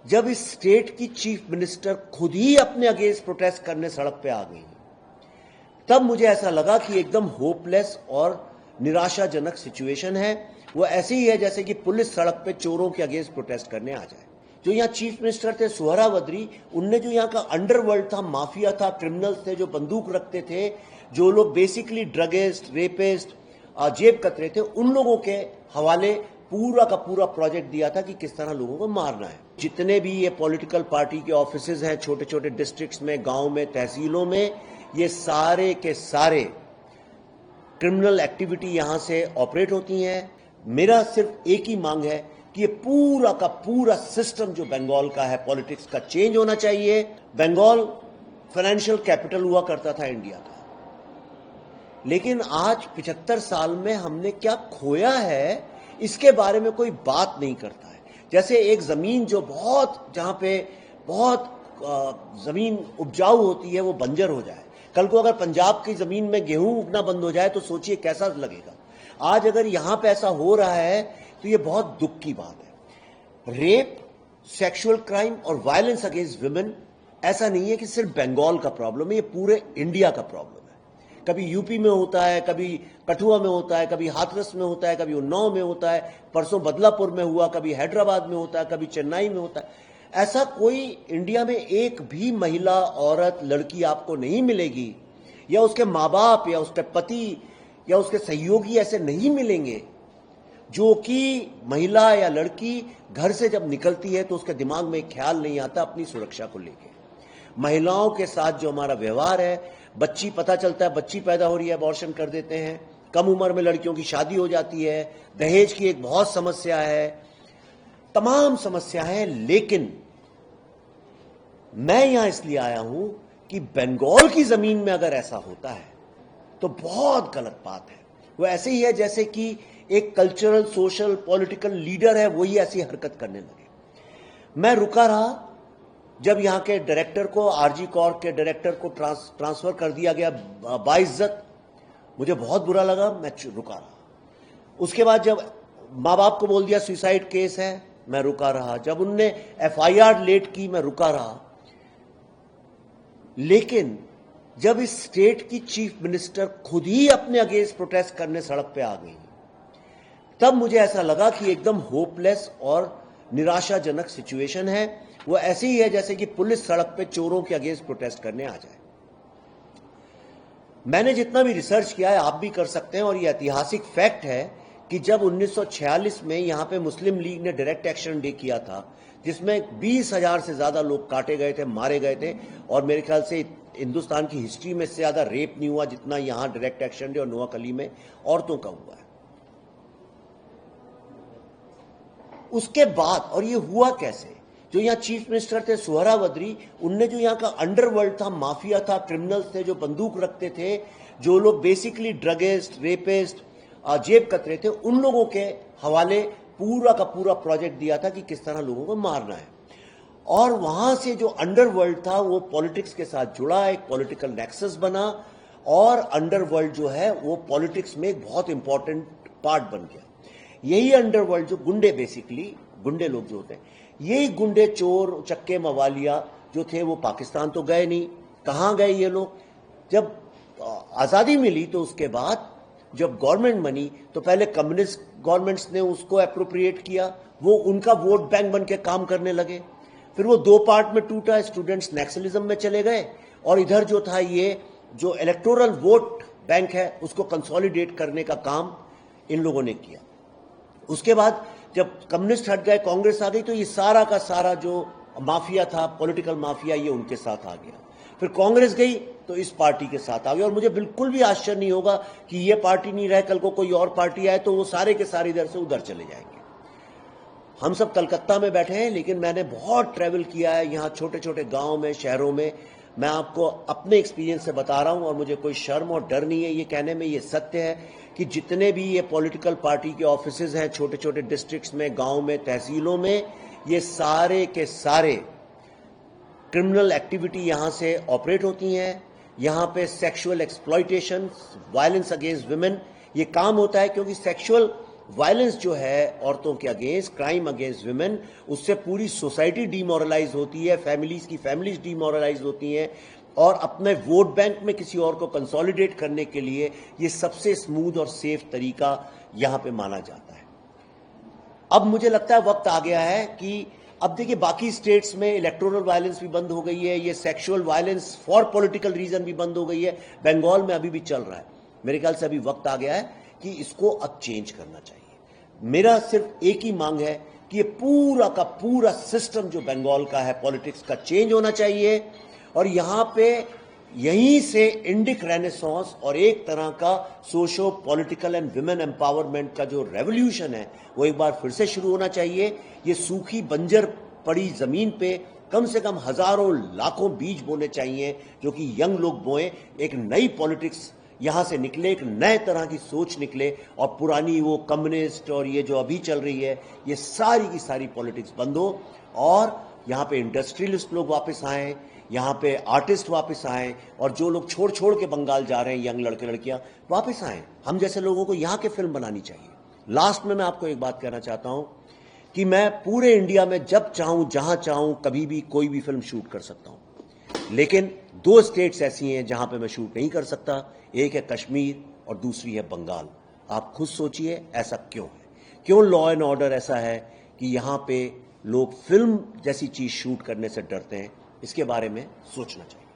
जब इस स्टेट की चीफ मिनिस्टर खुद ही अपने अगेंस्ट प्रोटेस्ट करने सड़क पे आ गई, तब मुझे ऐसा लगा कि एकदम होपलेस और निराशाजनक सिचुएशन है। वो ऐसे ही है जैसे कि पुलिस सड़क पे चोरों के अगेंस्ट प्रोटेस्ट करने आ जाए। जो यहाँ चीफ मिनिस्टर थे सुहरावर्दी, उनने जो यहाँ का अंडरवर्ल्ड था, माफिया था, क्रिमिनल्स थे जो बंदूक रखते थे, जो लोग बेसिकली ड्रगिस्ट, रेपिस्ट, जेब कतरे थे, उन लोगों के हवाले पूरा का पूरा प्रोजेक्ट दिया था कि किस तरह लोगों को मारना है। जितने भी ये पॉलिटिकल पार्टी के ऑफिसेज हैं छोटे छोटे डिस्ट्रिक्ट्स में, गांव में, तहसीलों में, ये सारे के सारे क्रिमिनल एक्टिविटी यहां से ऑपरेट होती हैं। मेरा सिर्फ एक ही मांग है कि ये पूरा का पूरा सिस्टम जो बंगाल का है पॉलिटिक्स का चेंज होना चाहिए। बंगाल फाइनेंशियल कैपिटल हुआ करता था इंडिया का, लेकिन आज 75 साल में हमने क्या खोया है इसके बारे में कोई बात नहीं करता है। जैसे एक जमीन जो जहां पे बहुत जमीन उपजाऊ होती है वो बंजर हो जाए, कल को अगर पंजाब की जमीन में गेहूं उगना बंद हो जाए तो सोचिए कैसा लगेगा। आज अगर यहां पे ऐसा हो रहा है तो ये बहुत दुख की बात है। रेप, सेक्सुअल क्राइम और वायलेंस अगेंस्ट विमेन ऐसा नहीं है कि सिर्फ बंगाल का प्रॉब्लम है, ये पूरे इंडिया का प्रॉब्लम है। कभी यूपी में होता है, कभी कठुआ में होता है, कभी हाथरस में होता है, कभी उन्नाव में होता है, परसों बदलापुर में हुआ, कभी हैदराबाद में होता है, कभी चेन्नई में होता है। ऐसा कोई इंडिया में एक भी महिला, औरत, लड़की आपको नहीं मिलेगी, या उसके माँ बाप या उसके पति या उसके सहयोगी ऐसे नहीं मिलेंगे जो कि महिला या लड़की घर से जब निकलती है तो उसके दिमाग में एक ख्याल नहीं आता अपनी सुरक्षा को लेकर। महिलाओं के साथ जो हमारा व्यवहार है, बच्ची पता चलता है बच्ची पैदा हो रही है, अबॉर्शन कर देते हैं, कम उम्र में लड़कियों की शादी हो जाती है, दहेज की एक बहुत समस्या है, तमाम समस्या है। लेकिन मैं यहां इसलिए आया हूं कि बंगाल की जमीन में अगर ऐसा होता है तो बहुत गलत बात है। वो ऐसे ही है जैसे कि एक कल्चरल, सोशल, पॉलिटिकल लीडर है वही ऐसी हरकत करने लगे। मैं रुका रहा जब यहां के डायरेक्टर को, आरजी कॉर्प के डायरेक्टर को ट्रांसफर कर दिया गया बाइज्जत। मुझे बहुत बुरा लगा, मैं रुका रहा। उसके बाद जब मां बाप को बोल दिया सुसाइड केस है, मैं रुका रहा। जब उनने एफआईआर लेट की, मैं रुका रहा। लेकिन जब इस स्टेट की चीफ मिनिस्टर खुद ही अपने अगेंस्ट प्रोटेस्ट करने सड़क पे आ गई, तब मुझे ऐसा लगा कि एकदम होपलेस और निराशाजनक सिचुएशन है। वो ऐसे ही है जैसे कि पुलिस सड़क पे चोरों के अगेंस्ट प्रोटेस्ट करने आ जाए। मैंने जितना भी रिसर्च किया है, आप भी कर सकते हैं, और ये ऐतिहासिक फैक्ट है कि जब 1946 में यहां पे मुस्लिम लीग ने डायरेक्ट एक्शन डे किया था, जिसमें 20,000 से ज्यादा लोग काटे गए थे, मारे गए थे, और मेरे ख्याल से हिंदुस्तान की हिस्ट्री में से ज्यादा रेप नहीं हुआ जितना यहां डायरेक्ट एक्शन डे और नोआखली में औरतों का हुआ है। उसके बाद, और ये हुआ कैसे, जो यहाँ चीफ मिनिस्टर थे सुहरावर्दी, उनने जो यहाँ का अंडरवर्ल्ड था, माफिया था, क्रिमिनल्स थे जो बंदूक रखते थे, जो लोग बेसिकली ड्रगिस्ट, रेपिस्ट, जेब कतरे थे, उन लोगों के हवाले पूरा का पूरा प्रोजेक्ट दिया था कि किस तरह लोगों को मारना है। और वहां से जो अंडरवर्ल्ड था वो पॉलिटिक्स के साथ जुड़ा, एक पॉलिटिकल नेक्सस बना, और अंडरवर्ल्ड जो है वो पॉलिटिक्स में एक बहुत इंपॉर्टेंट पार्ट बन गया। यही अंडरवर्ल्ड जो गुंडे, बेसिकली गुंडे लोग जो होते हैं, यही गुंडे, चोर, चक्के, मवालिया जो थे वो पाकिस्तान तो गए नहीं। कहां गए ये लोग? जब आजादी मिली तो उसके बाद जब गवर्नमेंट बनी तो पहले कम्युनिस्ट गवर्नमेंट्स ने उसको एप्रोप्रिएट किया, वो उनका वोट बैंक बन के काम करने लगे। फिर वो दो पार्ट में टूटा, स्टूडेंट्स नक्सलिज्म में चले गए, और इधर जो था ये जो इलेक्टोरल वोट बैंक है उसको कंसोलिडेट करने का काम इन लोगों ने किया। उसके बाद जब कम्युनिस्ट हट गए, कांग्रेस आ गई, तो ये सारा का सारा जो माफिया था, पॉलिटिकल माफिया, ये उनके साथ आ गया। फिर कांग्रेस गई तो इस पार्टी के साथ आ गया। और मुझे बिल्कुल भी आश्चर्य नहीं होगा कि ये पार्टी नहीं रहे, कल को कोई और पार्टी आए तो वो सारे के सारे इधर से उधर चले जाएंगे। हम सब कलकत्ता में बैठे हैं, लेकिन मैंने बहुत ट्रैवल किया है यहाँ छोटे छोटे गांव में, शहरों में। मैं आपको अपने एक्सपीरियंस से बता रहा हूं, और मुझे कोई शर्म और डर नहीं है ये कहने में, ये सत्य है कि जितने भी ये पॉलिटिकल पार्टी के ऑफिसेज हैं छोटे छोटे डिस्ट्रिक्ट्स में, गांव में, तहसीलों में, ये सारे के सारे क्रिमिनल एक्टिविटी यहां से ऑपरेट होती हैं। यहां पे sexual exploitation, violence against women, ये काम होता है, क्योंकि सेक्सुअल वायलेंस जो है औरतों के अगेंस्ट, क्राइम अगेंस्ट विमेन, उससे पूरी सोसाइटी डीमोरलाइज होती है, फैमिलीज डीमोरलाइज होती हैं, और अपने वोट बैंक में किसी और को कंसोलिडेट करने के लिए ये सबसे स्मूथ और सेफ तरीका यहां पे माना जाता है। अब मुझे लगता है वक्त आ गया है कि अब देखिए बाकी स्टेट्स में इलेक्टोरल वायलेंस भी बंद हो गई है, ये sexual violence for political reason भी बंद हो गई है, बंगाल में अभी भी चल रहा है। मेरे ख्याल से अभी वक्त आ गया है कि इसको अब चेंज करना चाहिए। मेरा सिर्फ एक ही मांग है कि ये पूरा का पूरा सिस्टम जो बंगाल का है पॉलिटिक्स का चेंज होना चाहिए, और यहां पे यहीं से इंडिक रेनेसांस और एक तरह का socio political and women empowerment का जो रेवोल्यूशन है वो एक बार फिर से शुरू होना चाहिए। ये सूखी बंजर पड़ी जमीन पे कम से कम हजारों लाखों बीज बोने चाहिए जो कि यंग लोग बोए, एक नई पॉलिटिक्स यहां से निकले, एक नए तरह की सोच निकले, और पुरानी वो कम्युनिस्ट और ये जो अभी चल रही है ये सारी की सारी पॉलिटिक्स बंद हो, और यहां पे इंडस्ट्रियलिस्ट लोग वापस आए, यहां पे आर्टिस्ट वापस आए, और जो लोग छोड़ छोड़ के बंगाल जा रहे हैं यंग लड़के लड़कियां वापस आए। हम जैसे लोगों को यहां के फिल्म बनानी चाहिए। लास्ट में मैं आपको एक बात कहना चाहता हूं कि मैं पूरे इंडिया में जब चाहूं जहां चाहूं कभी भी कोई भी फिल्म शूट कर सकता हूं, लेकिन 2 स्टेट्स ऐसी हैं जहां पे मैं शूट नहीं कर सकता। एक है कश्मीर और दूसरी है बंगाल। आप खुद सोचिए ऐसा क्यों है, क्यों लॉ एंड ऑर्डर ऐसा है कि यहां पे लोग फिल्म जैसी चीज शूट करने से डरते हैं। इसके बारे में सोचना चाहिए।